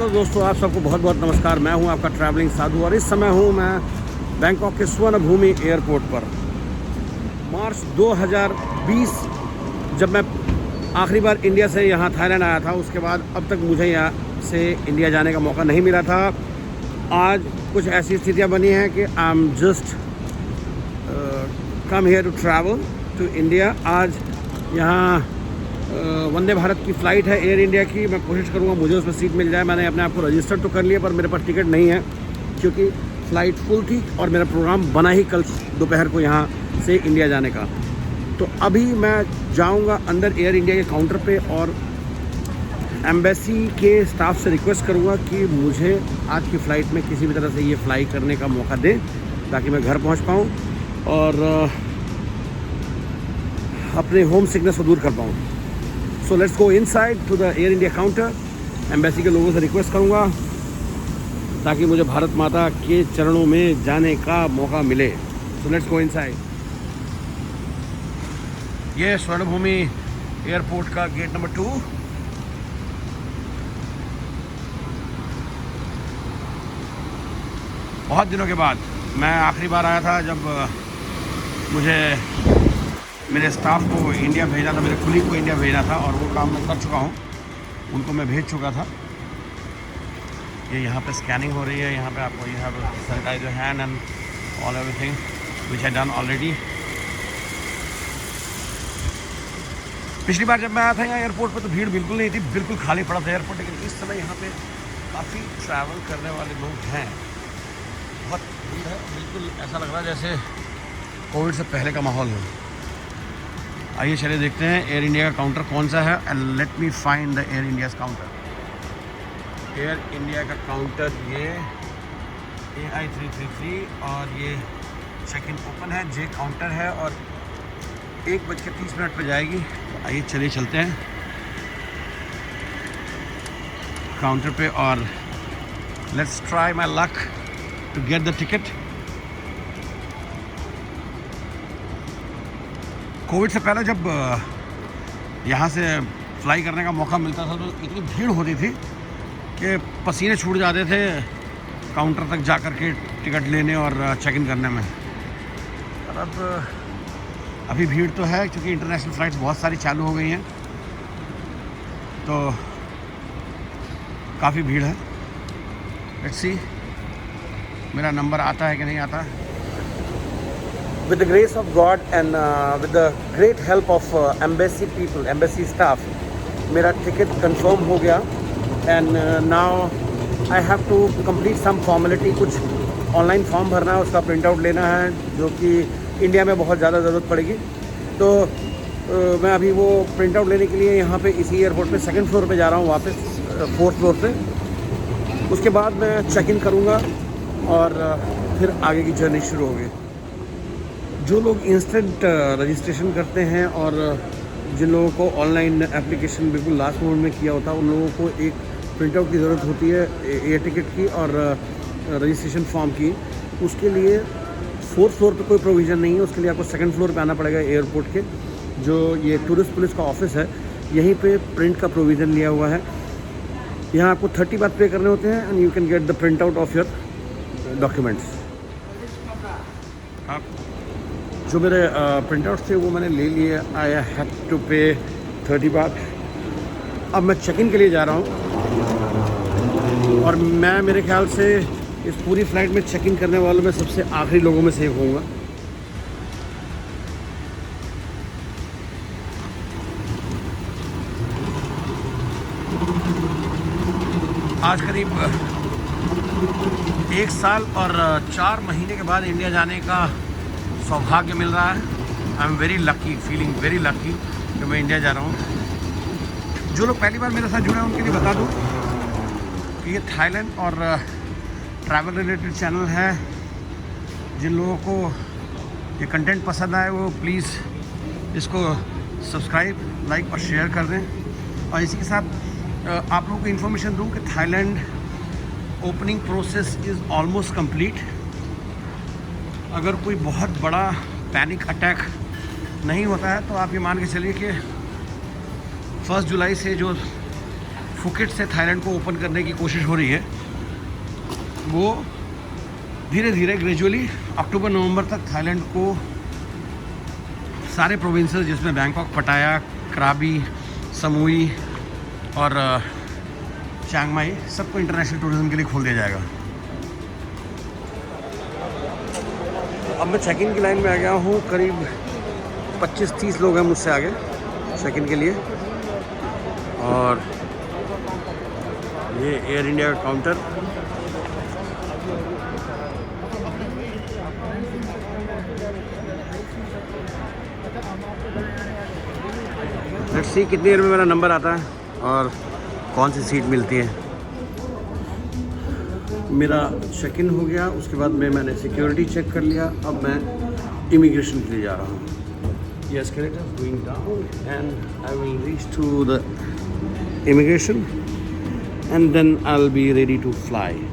Hello दोस्तों, आप सबको बहुत बहुत नमस्कार। मैं हूं आपका ट्रैवलिंग साधु और इस समय हूं मैं बैंकॉक के स्वर्ण भूमि एयरपोर्ट पर। मार्च 2020 जब मैं आखिरी बार इंडिया से यहाँ थाईलैंड आया था, उसके बाद अब तक मुझे यहाँ से इंडिया जाने का मौका नहीं मिला था। आज कुछ ऐसी स्थितियाँ बनी हैं कि I am just come here to travel to India. आज यहाँ वंदे भारत की फ़्लाइट है एयर इंडिया की। मैं कोशिश करूँगा मुझे उसमें सीट मिल जाए। मैंने अपने आप को रजिस्टर तो कर लिया, पर मेरे पास टिकट नहीं है क्योंकि फ़्लाइट फुल थी और मेरा प्रोग्राम बना ही कल दोपहर को यहाँ से इंडिया जाने का। तो अभी मैं जाऊँगा अंदर एयर इंडिया के काउंटर पे और एम्बेसी के स्टाफ से रिक्वेस्ट करूँगा कि मुझे आज की फ़्लाइट में किसी भी तरह से ये फ्लाई करने का मौका दें ताकि मैं घर पहुँच पाऊँ और अपने होम सिकनेस को दूर कर पाऊँ। So let's go inside to the Air India counter. Embassy के लोगों से रिक्वेस्ट करूँगा ताकि मुझे भारत माता के चरणों में जाने का मौका मिले। सो लेट्स गो इनसाइड। ये स्वर्ण भूमि एयरपोर्ट का गेट नंबर 2। बहुत दिनों के बाद मैं आखिरी बार आया था जब मुझे मेरे स्टाफ को इंडिया भेजना था, मेरे कुलीग को इंडिया भेजना था और वो काम मैं कर चुका हूँ। उनको मैं भेज चुका था। ये यहाँ पे स्कैनिंग हो रही है। यहाँ पे आपको you have sanitize your hand and all everything which I done already. पिछली बार जब मैं आया था यहाँ एयरपोर्ट पे तो भीड़ बिल्कुल नहीं थी, बिल्कुल खाली पड़ा था एयरपोर्ट। लेकिन इस समय यहाँ पे काफ़ी ट्रैवल करने वाले लोग हैं। बहुत भीड़ है, बिल्कुल ऐसा लग रहा है जैसे कोविड से पहले का माहौल है। आइए चलिए देखते हैं एयर इंडिया का काउंटर कौन सा है। And let me find the Air India counter. Air India का काउंटर ये AI 333 और ये चेक इन ओपन है। जे काउंटर है और 1:30 पे जाएगी। तो आइए चलिए चलते हैं काउंटर पे और let's try my luck to get the ticket. Covid से पहले जब यहाँ से फ्लाई करने का मौका मिलता था तो इतनी भीड़ होती थी कि पसीने छूट जाते थे काउंटर तक जा कर के टिकट लेने और चेक इन करने में। और अब अभी भीड़ तो है क्योंकि इंटरनेशनल फ़्लाइट्स बहुत सारी चालू हो गई हैं, तो काफ़ी भीड़ है। लेट्स सी मेरा नंबर आता है कि नहीं आता। With the grace of God and with the great help of embassy people, embassy staff, मेरा टिकट कंफर्म हो गया। And now I have to complete some formality. कुछ ऑनलाइन फॉर्म भरना है, उसका प्रिंट आउट लेना है जो कि इंडिया में बहुत ज़्यादा ज़रूरत पड़ेगी। तो मैं अभी वो प्रिंट आउट लेने के लिए यहाँ पे इसी एयरपोर्ट पे 2nd फ्लोर पे जा रहा हूँ, वापस 4th फ्लोर पे। उसके बाद मैं चेक इन करूँगा और फिर आगे की जर्नी शुरू होगी। जो लोग इंस्टेंट रजिस्ट्रेशन करते हैं और जिन लोगों को ऑनलाइन एप्लीकेशन बिल्कुल लास्ट मोमेंट में किया होता है, उन लोगों को एक प्रिंट आउट की ज़रूरत होती है एयर टिकट की और रजिस्ट्रेशन फॉर्म की। उसके लिए 4th फ्लोर पे कोई प्रोविज़न नहीं है। उसके लिए आपको 2nd फ्लोर पे आना पड़ेगा एयरपोर्ट के। जो ये टूरिस्ट पुलिस का ऑफिस है, यहीं पे प्रिंट का प्रोविज़न लिया हुआ है। यहाँ आपको 30 बात पे करने होते हैं and you can get the print out of your documents. जो मेरे प्रिंट आउट थे वो मैंने ले लिए। आई हैव टू पे 30 बात। अब मैं चेक इन के लिए जा रहा हूँ और मैं मेरे ख्याल से इस पूरी फ़्लाइट में चेक इन करने वालों में सबसे आखिरी लोगों में से एक होऊंगा। आज करीब 1 साल और 4 महीने के बाद इंडिया जाने का सौभाग्य मिल रहा है। I am very lucky, feeling very lucky कि मैं इंडिया जा रहा हूँ। जो लोग पहली बार मेरे साथ जुड़े हैं उनके लिए बता दूँ कि ये थाईलैंड और ट्रैवल रिलेटेड चैनल है। जिन लोगों को ये कंटेंट पसंद आए वो प्लीज़ इसको सब्सक्राइब, लाइक और शेयर कर दें। और इसी के साथ आप लोगों को इन्फॉर्मेशन दूँ कि Thailand opening process is almost complete. अगर कोई बहुत बड़ा पैनिक अटैक नहीं होता है तो आप ये मान के चलिए कि 1 जुलाई से जो फुकेट से थाईलैंड को ओपन करने की कोशिश हो रही है, वो धीरे धीरे ग्रेजुअली अक्टूबर नवंबर तक थाईलैंड को सारे प्रोविंसेस जिसमें बैंकॉक, पटाया, क्राबी, समूई और चियांग माई सबको इंटरनेशनल टूरिज्म के लिए खोल दिया जाएगा। अब मैं चेक इन की लाइन में आ गया हूँ। करीब 25-30 लोग हैं मुझसे आगे चेक इन के लिए। और ये एयर इंडिया का काउंटर। लेट्स सी कितनी देर में मेरा नंबर आता है और कौन सी सीट मिलती है। मेरा चेक इन हो गया, उसके बाद मैंने सिक्योरिटी चेक कर लिया। अब मैं इमिग्रेशन के लिए जा रहा हूँ। ये escalator going down and I will reach to the immigration and then I will be ready to fly.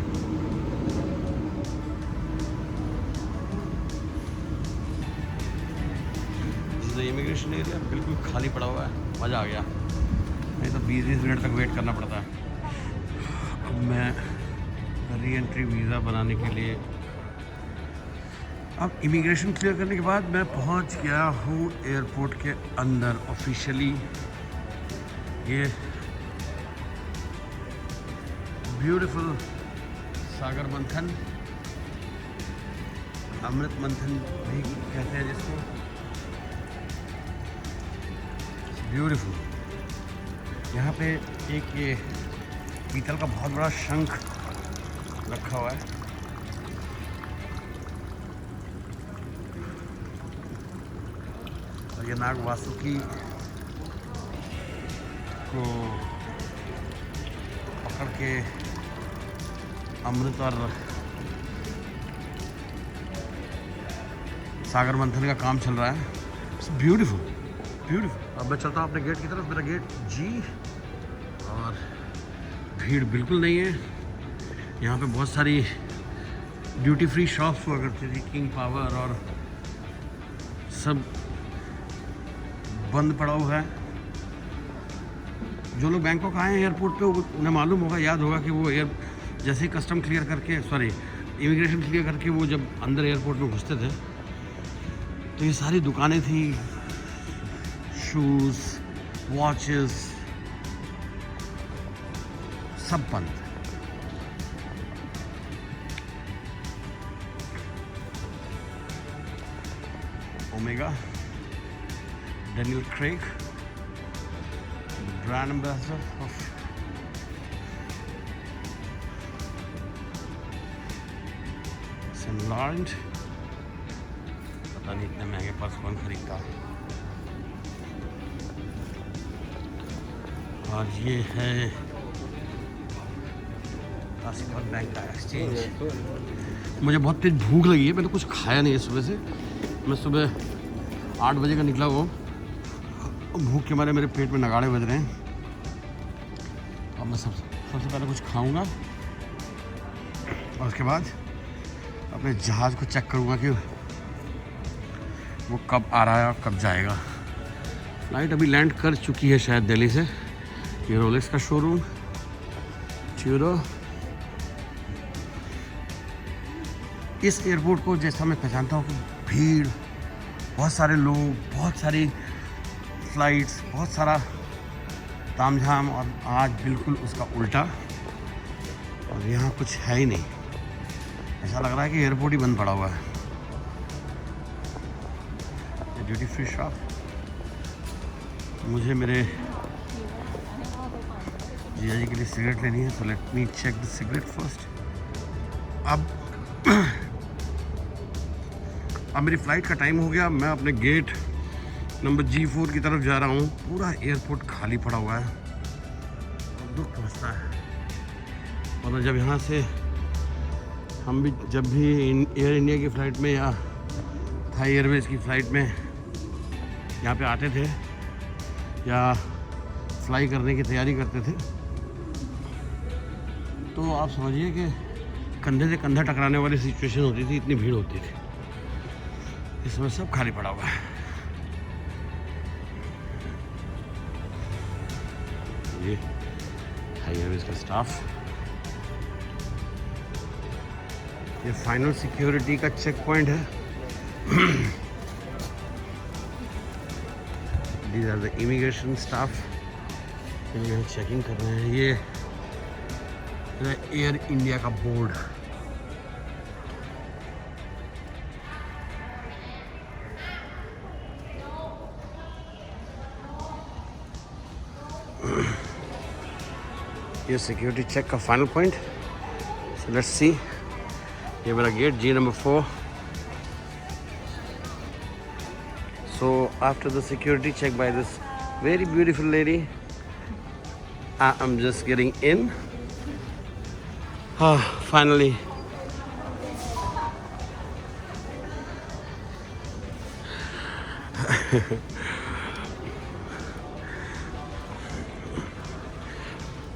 Immigration area बिल्कुल खाली पड़ा हुआ है, मज़ा आ गया। नहीं तो 20-20 मिनट तक वेट करना पड़ता है। अब मैं री एंट्री वीज़ा बनाने के लिए, अब इमिग्रेशन क्लियर करने के बाद मैं पहुंच गया हूँ एयरपोर्ट के अंदर ऑफिशियली। ये ब्यूटीफुल सागर मंथन, अमृत मंथन भी कहते हैं जिसको, ब्यूटीफुल। यहाँ पे एक ये पीतल का बहुत बड़ा शंख रखा हुआ है। और ये नाग वासुकी को पकड़ के अमृत और सागर मंथन का काम चल रहा है। It's beautiful beautiful. अब मैं चलता हूँ अपने गेट की तरफ। मेरा गेट जी, और भीड़ बिल्कुल नहीं है। यहाँ पे बहुत सारी ड्यूटी फ्री शॉप्स हुआ करती थी, किंग पावर और सब बंद पड़ा हुआ है। जो लोग बैंकॉक आए हैं एयरपोर्ट पे उन्हें मालूम होगा, याद होगा कि वो जैसे ही कस्टम क्लियर करके, सॉरी इमिग्रेशन क्लियर करके वो जब अंदर एयरपोर्ट में घुसते थे तो ये सारी दुकानें थी, शूज़, वॉचेस, सब बंद। Omega, Daniel Craig, brand ambassador of Saint Laurent। पता नहीं इतने महंगे पर्स कौन खरीदता। और ये है क्लासिकल बैंक का एक्सचेंज। मुझे बहुत तेज भूख लगी है, मैंने कुछ खाया नहीं है सुबह से। मैं सुबह 8 बजे का निकला हुआ, भूख के मारे मेरे पेट में नगाड़े बज रहे हैं। अब मैं सबसे पहले कुछ खाऊंगा और उसके बाद अपने जहाज़ को चेक करूंगा कि वो कब आ रहा है और कब जाएगा। फ्लाइट अभी लैंड कर चुकी है शायद दिल्ली से। ये रोलेक्स का शोरूम, ट्यूरो। इस एयरपोर्ट को जैसा मैं पहचानता हूँ कि भीड़, बहुत सारे लोग, बहुत सारी फ्लाइट्स, बहुत सारा तामझाम, और आज बिल्कुल उसका उल्टा। और यहाँ कुछ है ही नहीं, ऐसा लग रहा है कि एयरपोर्ट ही बंद पड़ा हुआ है। ये ड्यूटी फ्री शॉप, मुझे मेरे जीजा जी के लिए सिगरेट लेनी है, तो let me check the cigarette first. अब मेरी फ़्लाइट का टाइम हो गया। मैं अपने गेट नंबर G4 की तरफ जा रहा हूँ। पूरा एयरपोर्ट खाली पड़ा हुआ है, दुख पहुँचता है। और जब यहाँ से हम भी जब भी एयर इंडिया की फ़्लाइट में या थाई एयरवेज़ की फ़्लाइट में यहाँ पे आते थे या फ्लाई करने की तैयारी करते थे, तो आप समझिए कि कंधे से कंधा टकराने वाली सिचुएशन होती थी, इतनी भीड़ होती थी। इस समय सब खाली पड़ा हुआ है। ये हाई एयरवेज का स्टाफ। ये फाइनल सिक्योरिटी का चेक पॉइंट है। These are the immigration staff। यहाँ चेकिंग कर रहे हैं। ये एयर इंडिया का बोर्ड। ये सिक्योरिटी चेक का final point. So let's see. ये मेरा gate G number 4। So after the security check by this very beautiful lady, I'm just getting in. Finally.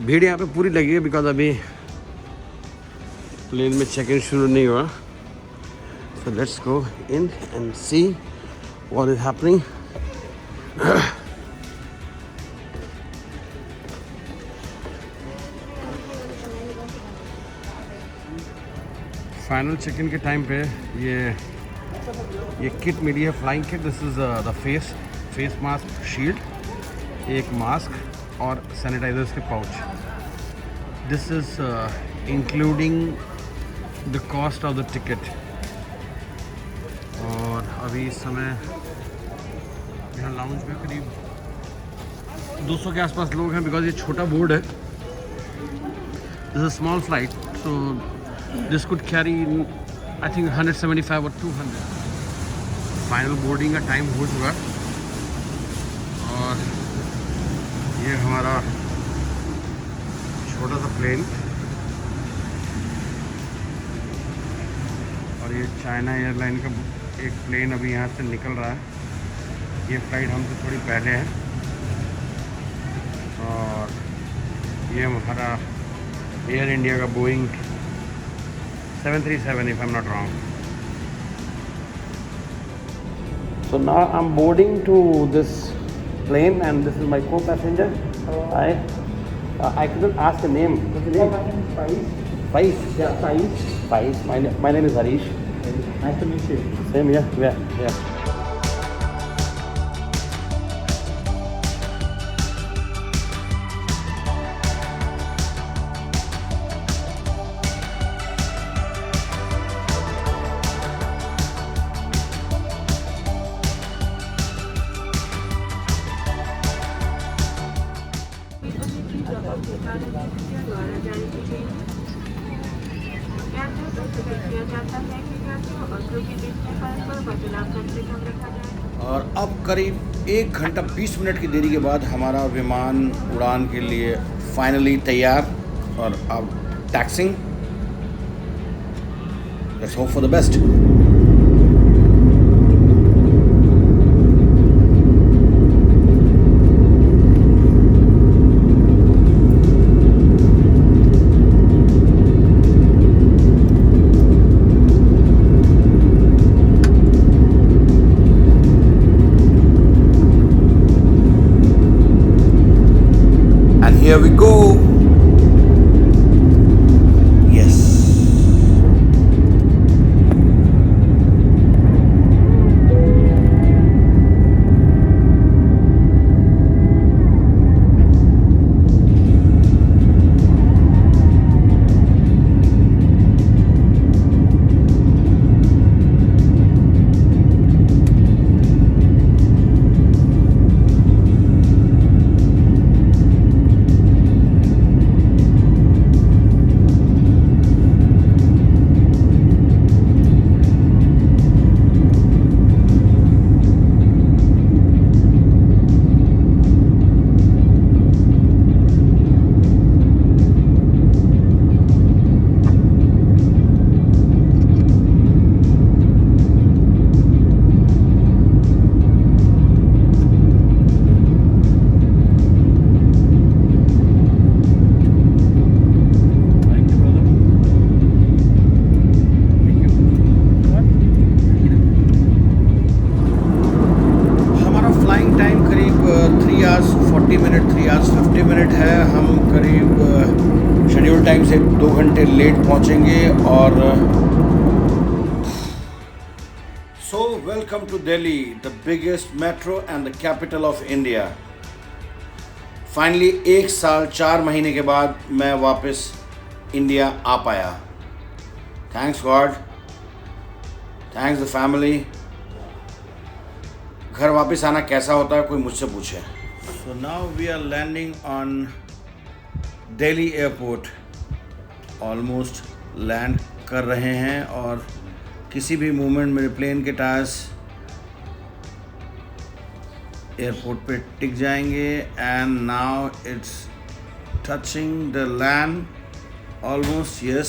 भीड़ यहाँ पे पूरी लगी है बिकॉज अभी प्लेन में चेक इन शुरू नहीं हुआ। So let's go in and see what is happening। Final check in के टाइम पे ये किट मिली है, flying kit. This is the face mask, shield, एक मास्क और सैनिटाइजर्स के pouch. This is including the cost of the ticket. और अभी इस समय यहाँ लाउंज में करीब 200 के आसपास लोग हैं बिकॉज ये छोटा बोर्ड है। This is small flight, so this could carry I think 175 और 200। फाइनल बोर्डिंग का टाइम हो चुका और ये हमारा छोटा सा प्लेन और ये चाइना एयरलाइन का एक प्लेन अभी यहाँ से निकल रहा है। ये फ्लाइट हमसे थोड़ी पहले है और ये हमारा एयर इंडिया का Boeing 737 if I'm not wrong। So now I'm boarding to this plane and this is my co-passenger। I couldn't ask a name. What's your name? My name is Faiz. Faiz? Yeah, Faiz. Faiz. My name is Harish. Nice to meet you. Same here. Yeah. और अब करीब 1 घंटा 20 minute की देरी के बाद हमारा विमान उड़ान के लिए फाइनली तैयार और अब taxiing. Let's hope for the best. Here we go. Yes. Time करीब 3 hours 40 minute 3 hours 50 minute है। हम करीब शेड्यूल टाइम से 2 घंटे लेट पहुंचेंगे। और so welcome to Delhi, the biggest metro and the capital of India. Finally 1 साल 4 महीने के बाद मैं वापस इंडिया आ पाया। Thanks God, thanks the family. घर वापस आना कैसा होता है कोई मुझसे पूछे। So now we are landing on Delhi airport. Almost land कर रहे हैं और किसी भी मोमेंट मेरे प्लेन के टायर्स एयरपोर्ट पे टिक जाएंगे। And now it's touching the land almost. Yes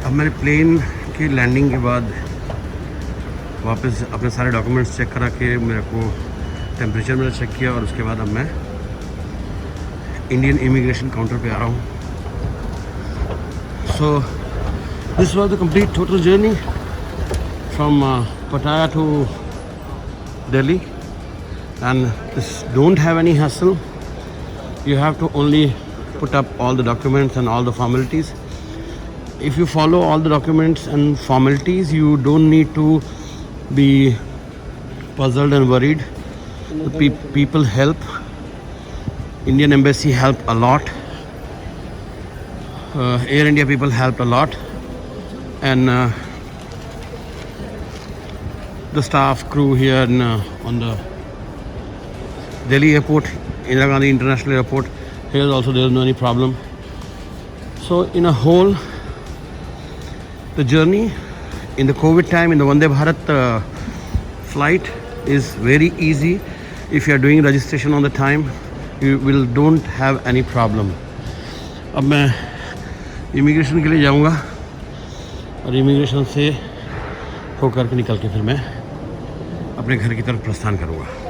अब मैंने प्लेन की लैंडिंग के बाद वापस अपने सारे डॉक्यूमेंट्स चेक करा के मेरे को टेम्परेचर मेरा चेक किया और उसके बाद अब मैं इंडियन इमिग्रेशन काउंटर पे आ रहा हूँ। So this was the complete total journey from Pattaya to Delhi and this don't have any hassle. You have to only put up all the documents and all the formalities. If you follow all the documents and formalities, you don't need to be puzzled and worried. The people help. Indian Embassy helped a lot. Air India people helped a lot. And the staff crew here on the Delhi airport, Indira Gandhi International Airport, here also there is no any problem. So in a whole, the journey in the COVID time in the Vande Bharat flight is very easy. If you are doing registration on the time, you don't have any problem. अब मैं immigration के लिए जाऊंगा और immigration से होकर के निकल के फिर मैं अपने घर की तरफ प्रस्थान करूंगा।